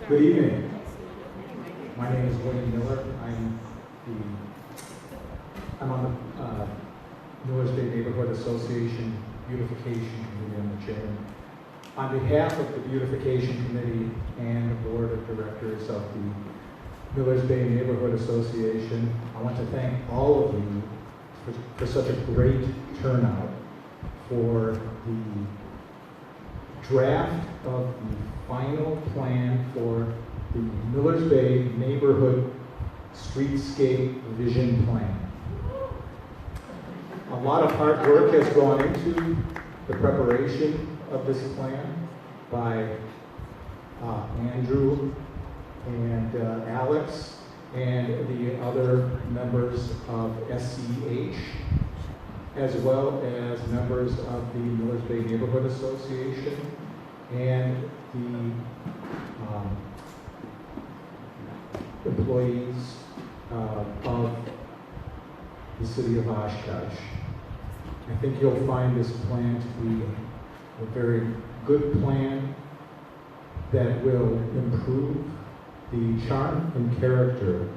Good evening. My name is William Miller. I'm on the Millers Bay Neighborhood Association Beautification Committee. I'm the chairman. On behalf of the Beautification Committee and the Board of Directors of the Millers Bay Neighborhood Association, I want to thank all of you for such a great turnout for the draft of the final plan for the Millers Bay Neighborhood Streetscape Vision Plan. A lot of hard work has gone into the preparation of this plan by Andrew and Alex and the other members of SCH, as well as members of the Millers Bay Neighborhood Association and the employees of the city of Oshkosh. I think you'll find this plan to be a very good plan that will improve the charm and character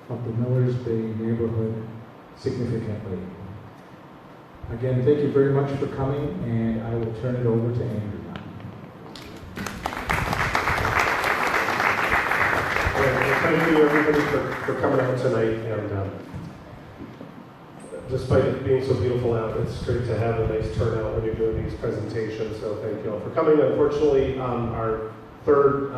of the Millers Bay neighborhood significantly. Again, thank you very much for coming, and I will turn it over to Andrew now. Thank you, everybody, for coming out tonight. And despite it being so beautiful out, it's great to have a nice turnout when you're doing these presentations. So thank you all for coming. Unfortunately, our third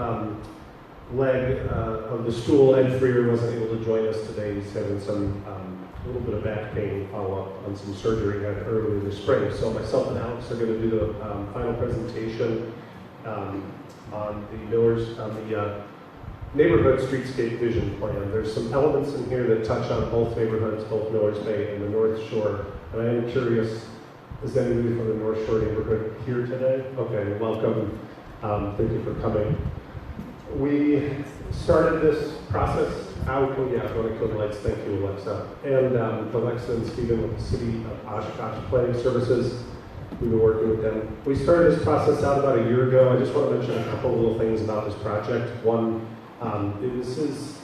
leg of the stool, Ed Freer, wasn't able to join us today. He's having some a little bit of back pain follow-up on some surgery he had earlier this spring. So myself and Alex are going to do the final presentation on the neighborhood streetscape vision plan. There's some elements in here that touch on both neighborhoods, both Millers Bay and the North Shore. And I am curious, is anybody from the North Shore neighborhood here today? Okay, welcome. Thank you for coming. We started this process out, oh yeah, going to kill the lights, thank you, Alexa. And Alexa and Stephen with the City of Oshkosh Planning Services. We've been working with them. We started this process out about a year ago. I just want to mention a couple of little things about this project. One, this is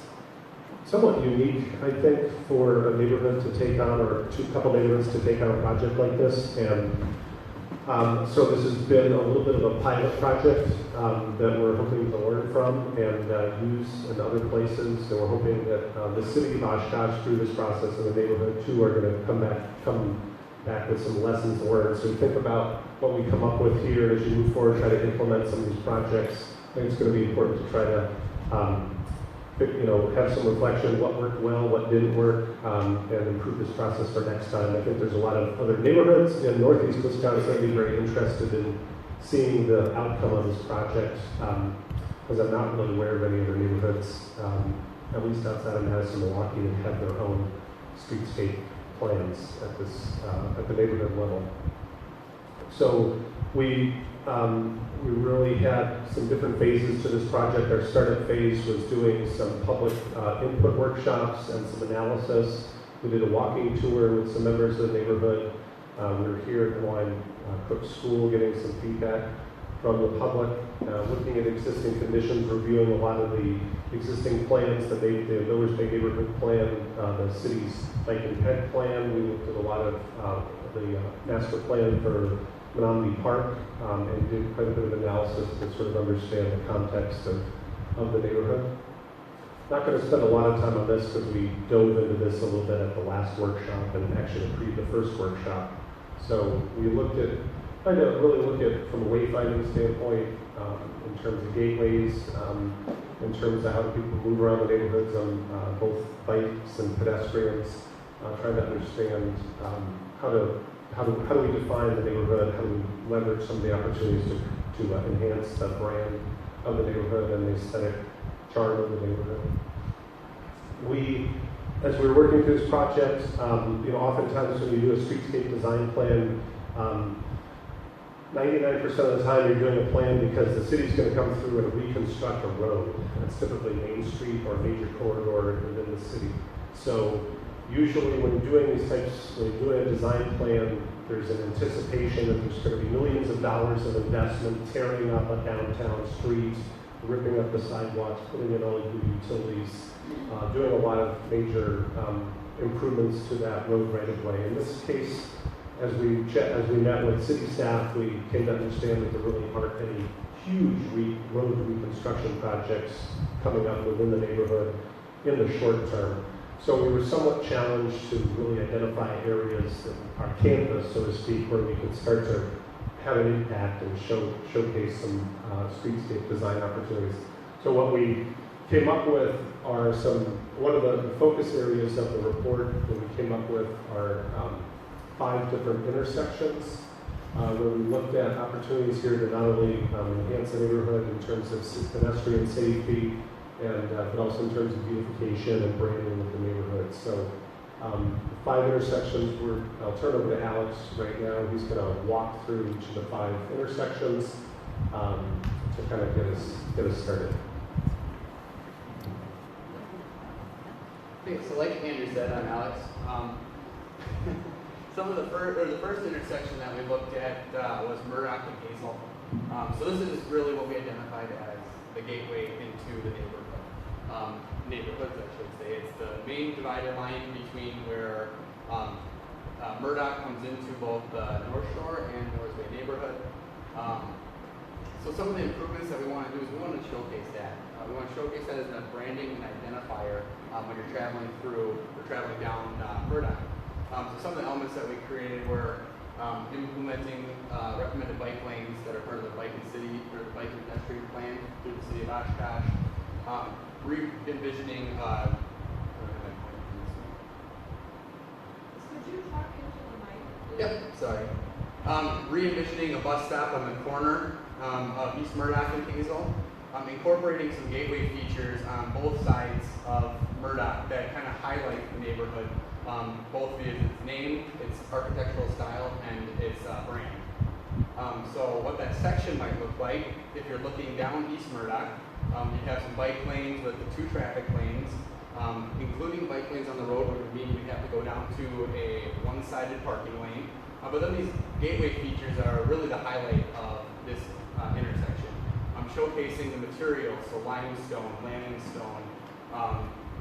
somewhat unique, I think, for a neighborhood to take on, or a couple neighborhoods to take on a project like this. And so this has been a little bit of a pilot project that we're hoping to learn from and use in other places. So we're hoping that the City of Oshkosh, through this process, and the neighborhood too, are going to come back with some lessons learned. So think about what we come up with here as you move forward, try to implement some of these projects. I think it's going to be important to try to have some reflection, what worked well, what didn't work, and improve this process for next time. I think there's a lot of other neighborhoods in Northeast Wisconsin that would be very interested in seeing the outcome of this project, because I'm not really aware of any other neighborhoods, at least outside of Madison, Milwaukee, that have their own streetscape plans at the neighborhood level. So we really had some different phases to this project. Our startup phase was doing some public input workshops and some analysis. We did a walking tour with some members of the neighborhood. We were here at the Emmeline Cook School getting some feedback from the public, looking at existing conditions, reviewing a lot of the existing plans, the Millers Bay Neighborhood Plan, the city's bike and ped plan. We looked at a lot of the master plan for Menominee Park and did quite a bit of analysis to sort of understand the context of the neighborhood. Not going to spend a lot of time on this because we dove into this a little bit at the last workshop and actually the first workshop. So we tried to really look at from a wayfinding standpoint, in terms of gateways, in terms of how people move around the neighborhoods on both bikes and pedestrians, trying to understand how do we define the neighborhood, how do we leverage some of the opportunities to enhance the brand of the neighborhood and the aesthetic charm of the neighborhood. As we were working through this project, oftentimes when you do a streetscape design plan, 99% of the time you're doing a plan because the city's going to come through and reconstruct a road. That's typically Main Street or a major corridor within the city. So usually when you're doing a design plan, there's an anticipation that there's going to be millions of dollars of investment tearing up a downtown street, ripping up the sidewalks, putting in all the utilities, doing a lot of major improvements to that road right of way. In this case, as we met with city staff, we came to understand that there really aren't any huge road reconstruction projects coming up within the neighborhood in the short term. So we were somewhat challenged to really identify areas in our campus, so to speak, where we could start to have an impact and showcase some streetscape design opportunities. So what we came up with are one of the focus areas of the report that we came up with are 5 different intersections where we looked at opportunities here to not only enhance the neighborhood in terms of pedestrian safety, but also in terms of beautification and branding of the neighborhood. So 5 intersections, I'll turn over to Alex right now. He's going to walk through each of the 5 intersections to kind of get us started. Okay, so like Andrew said, I'm Alex. The first intersection that we looked at was Murdoch and Hazel. So this is really what we identified as the gateway into the neighborhood. Neighborhoods, I should say. It's the main divider line between where Murdoch comes into both the North Shore and North Bay neighborhood. So some of the improvements that we want to do is we want to showcase that. We want to showcase that as a branding and identifier when you're traveling through or traveling down Murdoch. So some of the elements that we created were implementing recommended bike lanes that are part of the bike and city or the bike and pedestrian plan through the city of Oshkosh. Re-envisioning. Could you talk into the mic? Yep, sorry. Re-envisioning a bus stop on the corner of East Murdoch and Hazel. Incorporating some gateway features on both sides of Murdoch that kind of highlight the neighborhood, both via its name, its architectural style, and its brand. So what that section might look like, if you're looking down East Murdoch, you have some bike lanes with the 2 traffic lanes, including bike lanes on the road, which would mean we'd have to go down to a one-sided parking lane. But then these gateway features are really the highlight of this intersection. Showcasing the materials, so limestone, landing stone,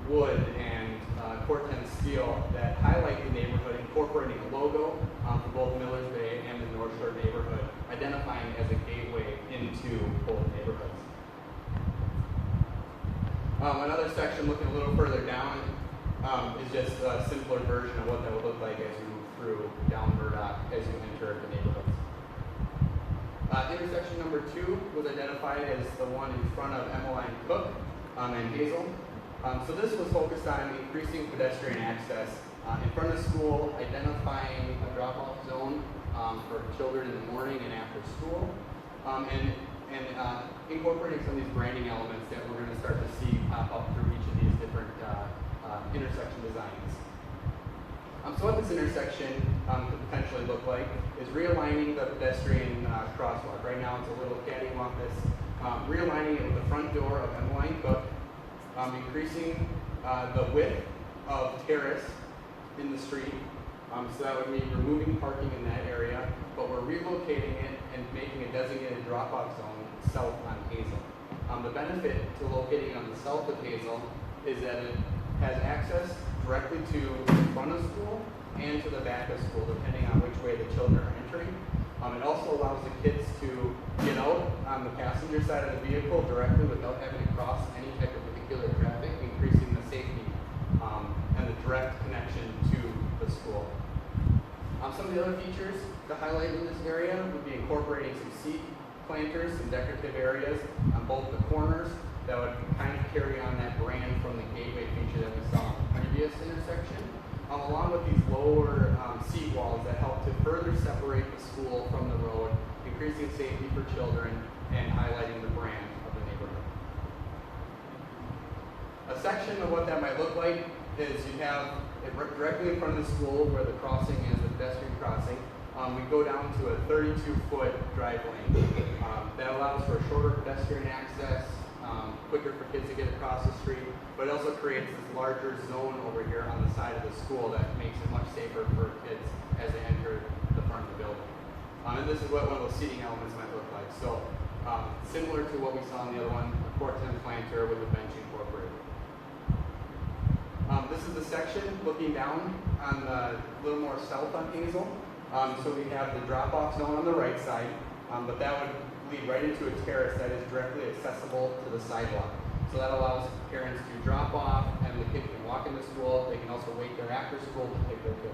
wood, and Corten steel that highlight the neighborhood, incorporating a logo for both Millers Bay and the North Shore neighborhood, identifying as a gateway into both neighborhoods. Another section looking a little further down is just a simpler version of what that would look like as you move through down Murdoch as you enter the neighborhoods. Intersection number 2 was identified as the one in front of Emmeline Cook and Hazel. So this was focused on increasing pedestrian access in front of school, identifying a drop-off zone for children in the morning and after school, and incorporating some of these branding elements that we're going to start to see pop up through each of these different intersection designs. So what this intersection could potentially look like is realigning the pedestrian crosswalk. Right now it's a little cattywampus. Realigning it with the front door of Emmeline Cook, increasing the width of terrace in the street. So that would mean removing parking in that area, but we're relocating it and making a designated drop-off zone south on Hazel. The benefit to locating it on the south of Hazel is that it has access directly to the front of school and to the back of school, depending on which way the children are entering. It also allows the kids to get out on the passenger side of the vehicle directly without having to cross any type of particular traffic, increasing the safety and the direct connection to the school. Some of the other features to highlight in this area would be incorporating some seat planters, some decorative areas on both the corners that would kind of carry on that brand from the gateway feature that we saw in the previous intersection, along with these lower seat walls that help to further separate the school from the road, increasing safety for children and highlighting the brand of the neighborhood. A section of what that might look like is you have it directly in front of the school where the crossing is, the pedestrian crossing. We go down to a 32-foot drive lane. That allows for shorter pedestrian access, quicker for kids to get across the street, but it also creates this larger zone over here on the side of the school that makes it much safer for kids as they enter the front of the building. And this is what one of those seating elements might look like. So similar to what we saw in the other one, of 14 planter with a bench incorporated. This is the section looking down on a little more south on Hazel. So we have the drop-off zone on the right side, but that would lead right into a terrace that is directly accessible to the sidewalk. So that allows parents to drop off and the kid can walk into school. They can also wait there after school to pick their kid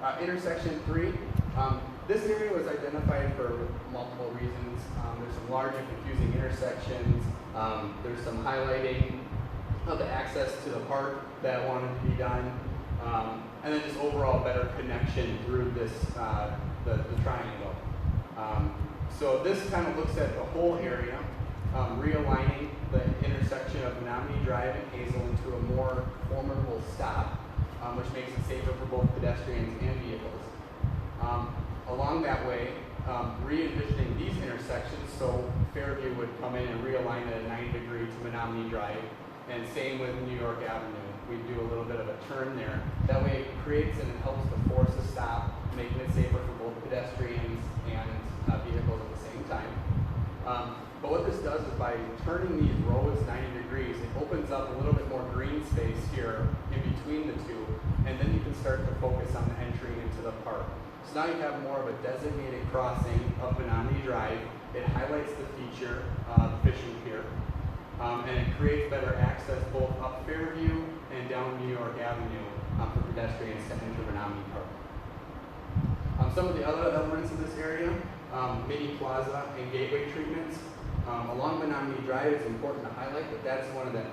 up. Intersection 3. This area was identified for multiple reasons. There's some large and confusing intersections. There's some highlighting of the access to the park that wanted to be done. And then just overall better connection through this, the triangle. So this kind of looks at the whole area, realigning the intersection of Menominee Drive and Hazel into a more formidable stop, which makes it safer for both pedestrians and vehicles. Along that way, re-envisioning these intersections, so Fairview would come in and realign at a 90 degree to Menominee Drive, and same with New York Avenue. We do a little bit of a turn there. That way it creates and it helps to force a stop, making it safer for both pedestrians and vehicles at the same time. But what this does is by turning these roads 90 degrees, it opens up a little bit more green space here in between the two, and then you can start to focus on the entry into the park. So now you have more of a designated crossing of Menominee Drive. It highlights the feature, fishing pier, and it creates better access both up Fairview and down New York Avenue for pedestrians to enter Menominee Park. Some of the other elements of this area, mini plaza and gateway treatments. Along Menominee Drive, it's important to highlight that that's one of the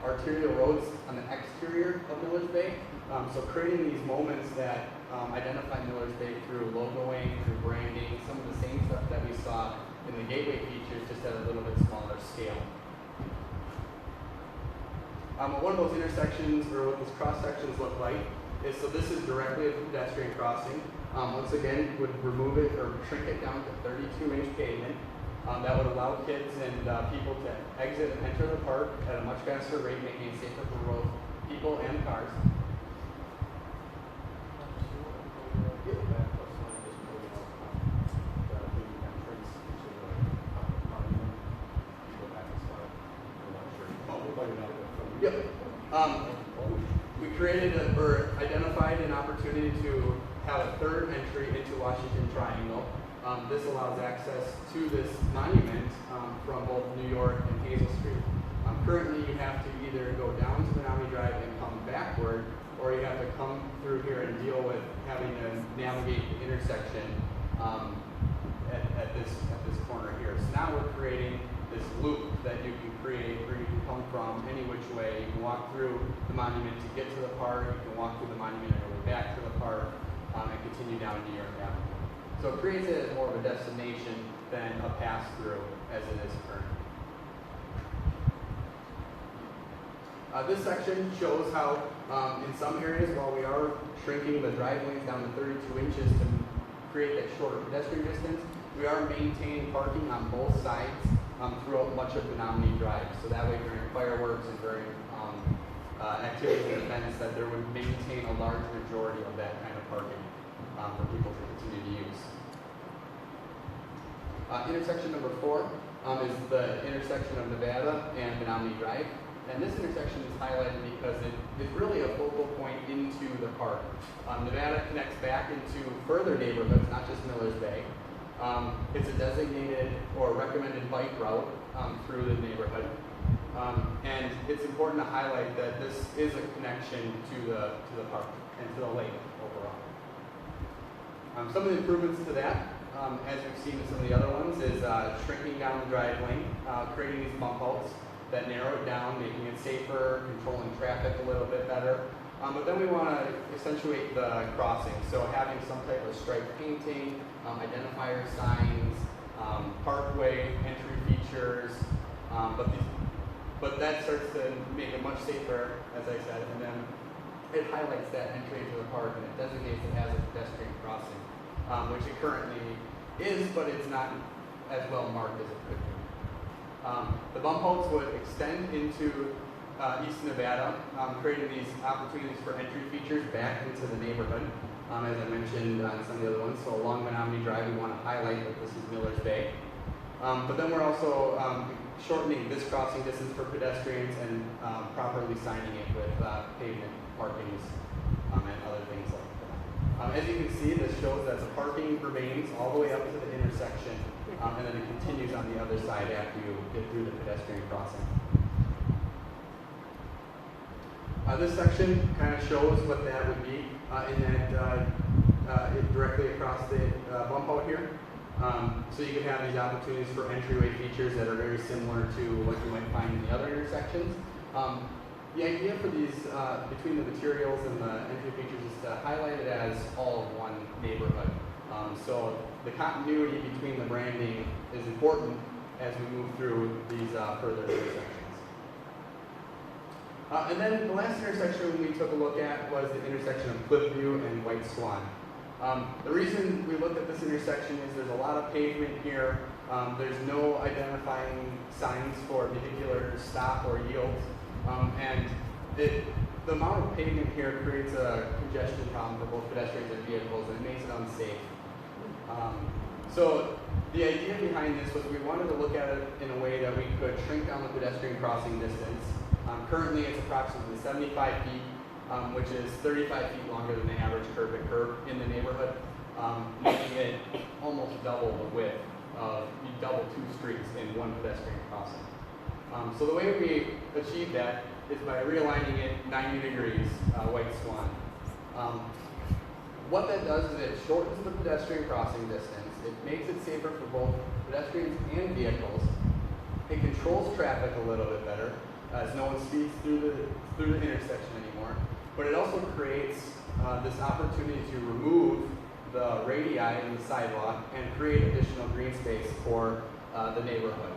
arterial roads on the exterior of Millers Bay. So creating these moments that identify Millers Bay through logoing, through branding, some of the same stuff that we saw in the gateway features, just at a little bit smaller scale. One of those intersections, or what these cross sections look like, is so this is directly a pedestrian crossing. Once again, would remove it or shrink it down to 32-inch pavement. That would allow kids and people to exit and enter the park at a much faster rate, making it safer for both people and cars. Yep. We created or identified an opportunity to have a third entry into Washington Triangle. This allows access to this monument from both New York and Hazel Street. Currently, you have to either go down to Menominee Drive and come backward, or you have to come through here and deal with having to navigate the intersection at this corner here. So now we're creating this loop that you can create where you can come from any which way. You can walk through the monument to get to the park. You can walk through the monument and go back to the park and continue down New York Avenue. So it creates it as more of a destination than a pass-through as it is currently. This section shows how in some areas, while we are shrinking the drive lanes down to 32 inches to create that shorter pedestrian distance, we are maintaining parking on both sides throughout much of Menominee Drive. So that way during fireworks and during activities and events that there would maintain a large majority of that kind of parking for people to continue to use. Intersection number 4 is the intersection of Nevada and Menominee Drive. And this intersection is highlighted because it is really a focal point into the park. Nevada connects back into further neighborhoods, not just Millers Bay. It's a designated or recommended bike route through the neighborhood. And it's important to highlight that this is a connection to the park and to the lake overall. Some of the improvements to that, as we've seen in some of the other ones, is shrinking down the drive lane, creating these bump outs that narrow it down, making it safer, controlling traffic a little bit better. But then we want to accentuate the crossing, so having some type of striped painting, identifier signs, parkway entry features, but that starts to make it much safer, as I said, and then it highlights that entry into the park and it designates it as a pedestrian crossing, which it currently is, but it's not as well marked as it could be. The bump outs would extend into East Nevada, creating these opportunities for entry features back into the neighborhood. as I mentioned on some of the other ones. So along Menominee Drive, we want to highlight that this is Miller's Bay. But then we're also shortening this crossing distance for pedestrians and properly signing it with pavement markings and other things like that. As you can see, this shows that the parking remains all the way up to the intersection, and then it continues on the other side after you get through the pedestrian crossing. This section kind of shows what that would be in that directly across the bump out here. So you can have these opportunities for entryway features that are very similar to what you might find in the other intersections. The idea for these, between the materials and the entry features, is to highlight it as all of one neighborhood. So the continuity between the branding is important as we move through these further intersections. And then the last intersection we took a look at was the intersection of Cliffview and White Swan. The reason we looked at this intersection is there's a lot of pavement here. There's no identifying signs for vehicular stop or yield. And the amount of pavement here creates a congestion problem for both pedestrians and vehicles, and it makes it unsafe. So the idea behind this was we wanted to look at it in a way that we could shrink down the pedestrian crossing distance. Currently it's approximately 75 feet, which is 35 feet longer than the average curb and curb in the neighborhood, making it almost double the width of, you double two streets in one pedestrian crossing. So the way we achieve that is by realigning it 90 degrees, White Swan. What that does is it shortens the pedestrian crossing distance. It makes it safer for both pedestrians and vehicles. It controls traffic a little bit better, as no one speeds through the intersection anymore. But it also creates this opportunity to remove the radii in the sidewalk and create additional green space for the neighborhood.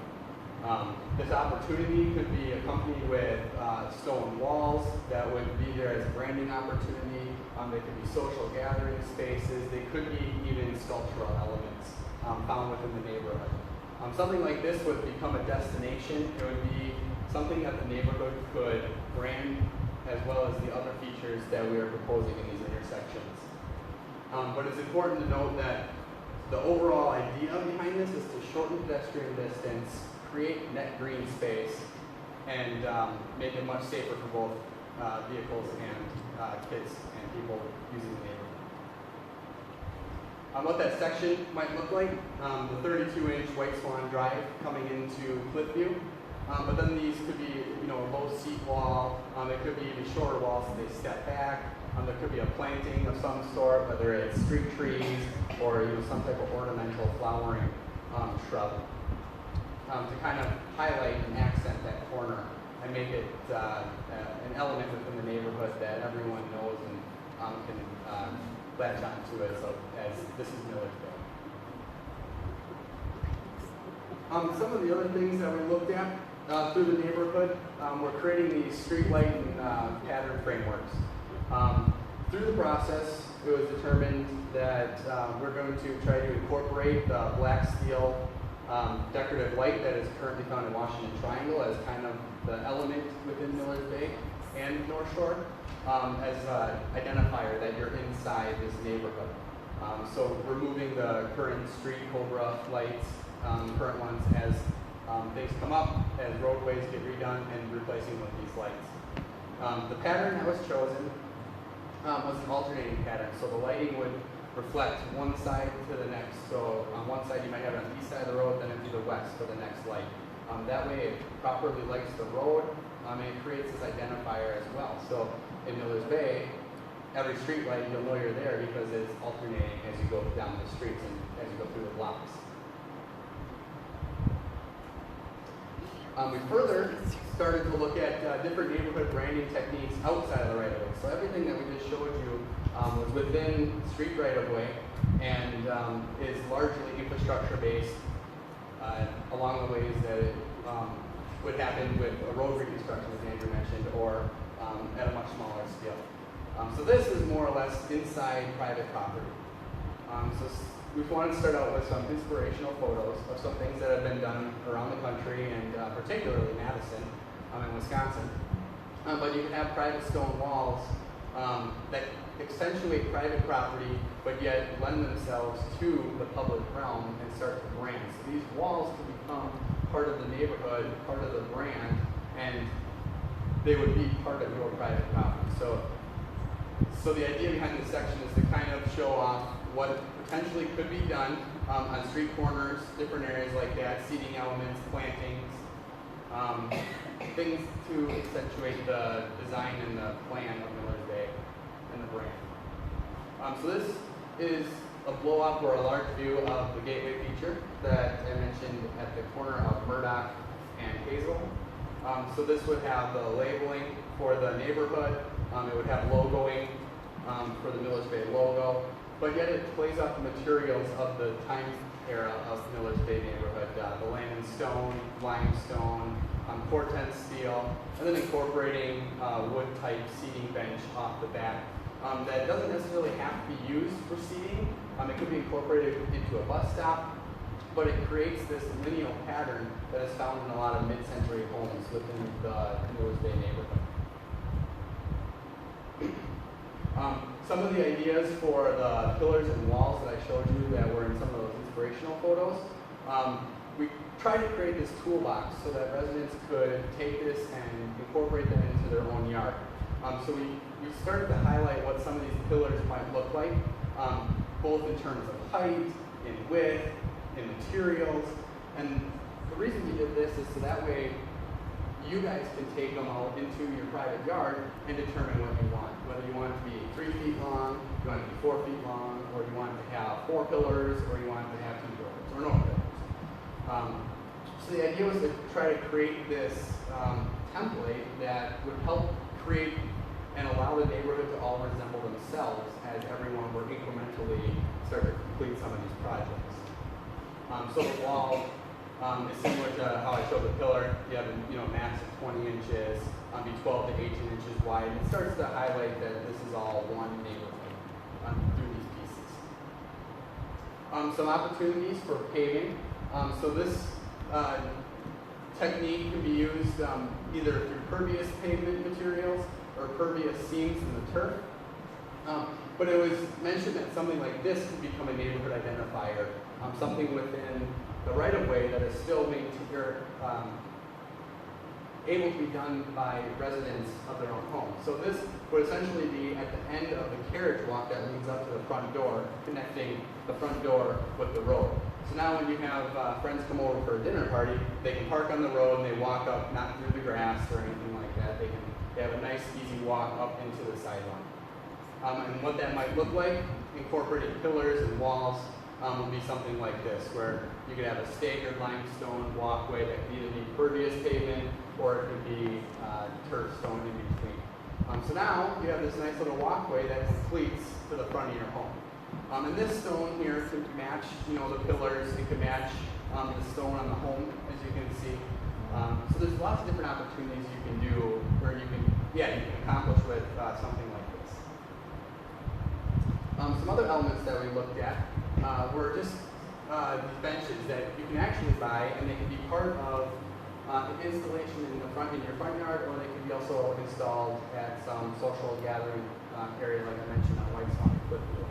This opportunity could be accompanied with stone walls that would be there as a branding opportunity. They could be social gathering spaces. They could be even sculptural elements found within the neighborhood. Something like this would become a destination. It would be something that the neighborhood could brand, as well as the other features that we are proposing in these intersections. But it's important to note that the overall idea behind this is to shorten pedestrian distance, create net green space, and make it much safer for both vehicles and kids and people using the neighborhood. What that section might look like, the 32-inch White Swan Drive coming into Cliffview. But then these could be, a low seat wall. It could be even shorter walls so they step back. There could be a planting of some sort, whether it's street trees or some type of ornamental flowering shrub, to kind of highlight and accent that corner and make it an element within the neighborhood that everyone knows and can latch onto it as this is Miller's Bay. Some of the other things that we looked at through the neighborhood, we're creating these street light and pattern frameworks. Through the process, it was determined that we're going to try to incorporate the black steel decorative light that is currently found in Washington Triangle as kind of the element within Miller's Bay and North Shore as an identifier that you're inside this neighborhood. So removing the current street Cobra lights, current ones, as things come up, as roadways get redone, and replacing with these lights. The pattern that was chosen was an alternating pattern, so the lighting would reflect one side to the next. So on one side you might have it on the east side of the road, then it'd be the west for the next light. That way it properly lights the road, and it creates this identifier as well. So in Miller's Bay, every street light, you'll know you're there because it's alternating as you go down the streets and as you go through the blocks. We further started to look at different neighborhood branding techniques outside of the right-of-way. So everything that we just showed you was within street right-of-way and is largely infrastructure-based along the ways that it would happen with a road reconstruction, as Andrew mentioned, or at a much smaller scale. So this is more or less inside private property. So we wanted to start out with some inspirational photos of some things that have been done around the country, and particularly Madison in Wisconsin. But you can have private stone walls that accentuate private property, but yet lend themselves to the public realm and start to brand. So these walls can become part of the neighborhood, part of the brand, and they would be part of your private property. So the idea behind this section is to kind of show off what potentially could be done on street corners, different areas like that, seating elements, plantings, things to accentuate the design and the plan of Miller's Bay and the brand. So this is a blow up or a large view of the gateway feature that I mentioned at the corner of Murdoch and Hazel. So this would have the labeling for the neighborhood. It would have logoing for the Miller's Bay logo, but yet it plays off the materials of the time era of Miller's Bay neighborhood, the land and stone, limestone, Corten steel, and then incorporating wood type seating bench off the back. That doesn't necessarily have to be used for seating. It could be incorporated into a bus stop, but it creates this lineal pattern that is found in a lot of mid-century homes within the Miller's Bay neighborhood. Some of the ideas for the pillars and walls that I showed you that were in some of those inspirational photos, we tried to create this toolbox so that residents could take this and incorporate them into their own yard. So we started to highlight what some of these pillars might look like, both in terms of height, in width, in materials, and the reason we did this is so that way you guys can take them out into your private yard and determine what you want. Whether you want it to be 3 feet long, you want it to be 4 feet long, or you want it to have 4 pillars, or you want it to have 2 pillars, or no pillars. So the idea was to try to create this template that would help create and allow the neighborhood to all resemble themselves as everyone would incrementally start to complete some of these projects. So the wall is similar to how I showed the pillar. You have a max of 20 inches, be 12 to 18 inches wide. It starts to highlight that this is all one neighborhood through these pieces. Some opportunities for paving. So this technique can be used either through pervious pavement materials or pervious seams in the turf. But it was mentioned that something like this could become a neighborhood identifier, something within the right-of-way that is still able to be done by residents of their own home. So this would essentially be at the end of the carriage walk that leads up to the front door, connecting the front door with the road. So now when you have friends come over for a dinner party, they can park on the road and they walk up, not through the grass or anything like that. They have a nice, easy walk up into the sidewalk. And what that might look like, incorporating pillars and walls, would be something like this, where you could have a staggered limestone walkway that could either be pervious pavement or it could be turf stone in between. So now you have this nice little walkway that completes to the front of your home. And this stone here could match, the pillars. It could match the stone on the home, as you can see. So there's lots of different opportunities you can do, or you can accomplish with something like this. Some other elements that we looked at were just these benches that you can actually buy, and they can be part of an installation in your front yard, or they can be also installed at some social gathering area, like I mentioned on White Swan and Cliffview.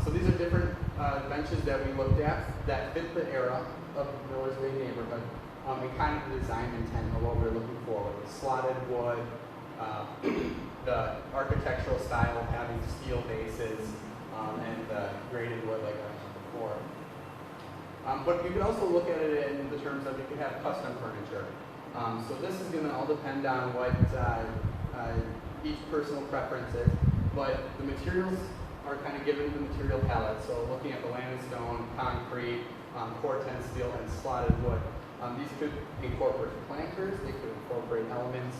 So these are different benches that we looked at that fit the era of Miller's Bay neighborhood, and kind of the design intent of what we were looking for, with slotted wood, the architectural style of having steel bases, and graded wood like I mentioned before. But you can also look at it in the terms of you can have custom furniture. So this is going to all depend on what each personal preference is, but the materials are kind of given the material palette. So looking at the limestone, concrete, Corten steel, and slotted wood. These could incorporate planters, they could incorporate elements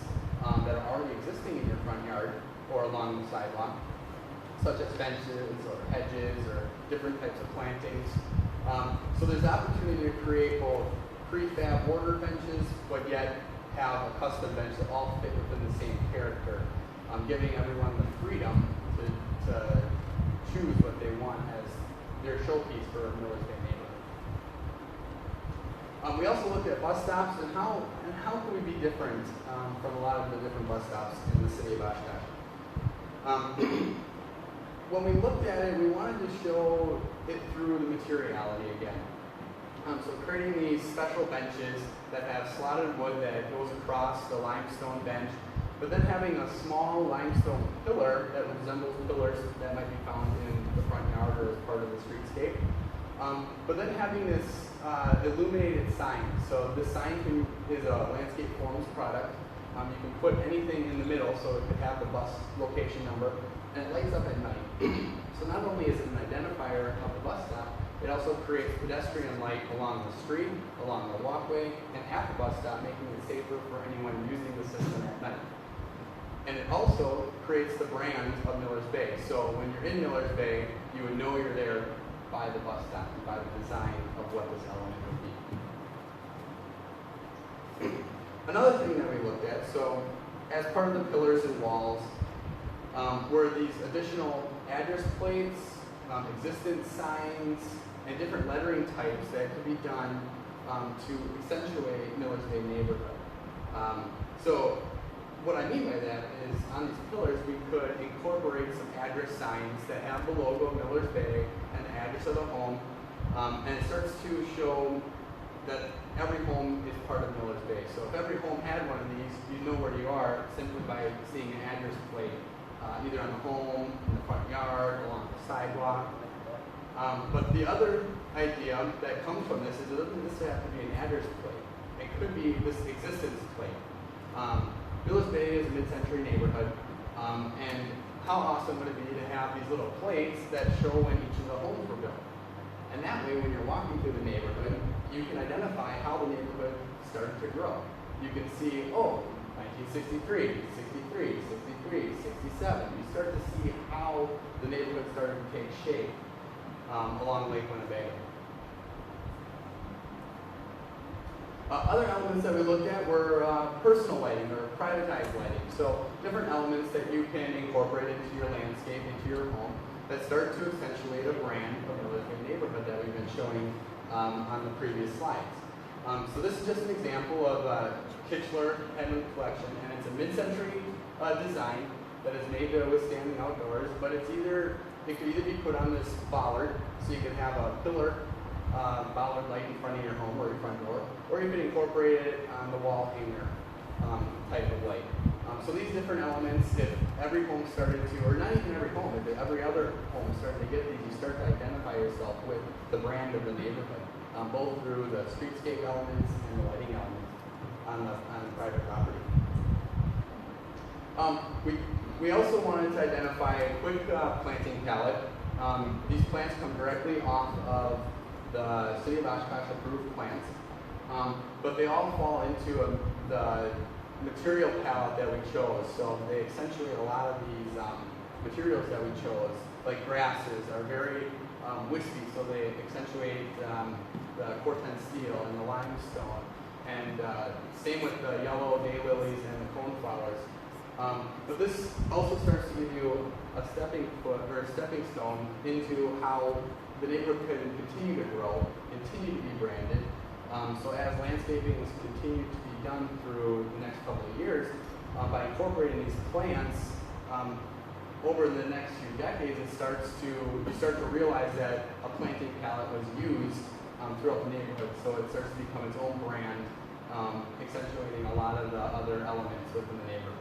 that are already existing in your front yard or along the sidewalk, such as fences or hedges or different types of plantings. So there's opportunity to create both prefab mortar benches, but yet have a custom bench that all fit within the same character, giving everyone the freedom to choose what they want as their showpiece for Miller's Bay neighborhood. We also looked at bus stops and how can we be different from a lot of the different bus stops in the city of Oshkosh. When we looked at it, we wanted to show it through the materiality again. So creating these special benches that have slotted wood that goes across the limestone bench, but then having a small limestone pillar that resembles pillars that might be found in the front yard or as part of the streetscape. But then having this illuminated sign. So this sign is a Landscape Forms product. You can put anything in the middle, so it could have the bus location number, and it lights up at night. So not only is it an identifier of the bus stop, it also creates pedestrian light along the street, along the walkway, and at the bus stop, making it safer for anyone using the system at night. And it also creates the brand of Miller's Bay. So when you're in Miller's Bay, you would know you're there by the bus stop, and by the design of what this element would be. Another thing that we looked at, so as part of the pillars and walls, were these additional address plates, existence signs, and different lettering types that could be done to accentuate Miller's Bay neighborhood. So what I mean by that is on these pillars we could incorporate some address signs that have the logo Miller's Bay and the address of the home, and it starts to show that every home is part of Miller's Bay. So if every home had one of these, you know where you are simply by seeing an address plate, either on the home, in the front yard, along the sidewalk. But the other idea that comes from this is it doesn't necessarily have to be an address plate. It could be this existence plate. Miller's Bay is a mid-century neighborhood, and how awesome would it be to have these little plates that show when each of the homes were built? And that way, when you're walking through the neighborhood, you can identify how the neighborhood started to grow. You can see, oh, 1963, 63, 63, 67. You start to see how the neighborhood started to take shape along Lake Winnebago. Other elements that we looked at were personal lighting or privatized lighting. So different elements that you can incorporate into your landscape, into your home, that start to accentuate a brand of Miller's Bay neighborhood that we've been showing on the previous slides. So this is just an example of Kitchler Headland Collection, and it's a mid-century design that is made to withstand the outdoors, but it could either be put on this bollard, so you could have a pillar bollard light in front of your home or your front door, or you could incorporate it on the wall hanger type of light. So these different elements, if every home started to, or not even every home, if every other home started to get these, you start to identify yourself with the brand of the neighborhood, both through the streetscape elements and the lighting elements on the private property. We also wanted to identify a quick planting palette. These plants come directly off of the City of Oshkosh approved plants, but they all fall into the material palette that we chose. So they accentuate a lot of these materials that we chose, like grasses are very wispy, so they accentuate the Corten steel and the limestone, and same with the yellow daylilies and the coneflowers. But this also starts to give you a stepping stone into how the neighborhood can continue to grow, continue to be branded. So as landscaping is continued to be done through the next couple of years, by incorporating these plants, over the next few decades, you start to realize that a planting palette was used throughout the neighborhood. So it starts to become its own brand, accentuating a lot of the other elements within the neighborhood.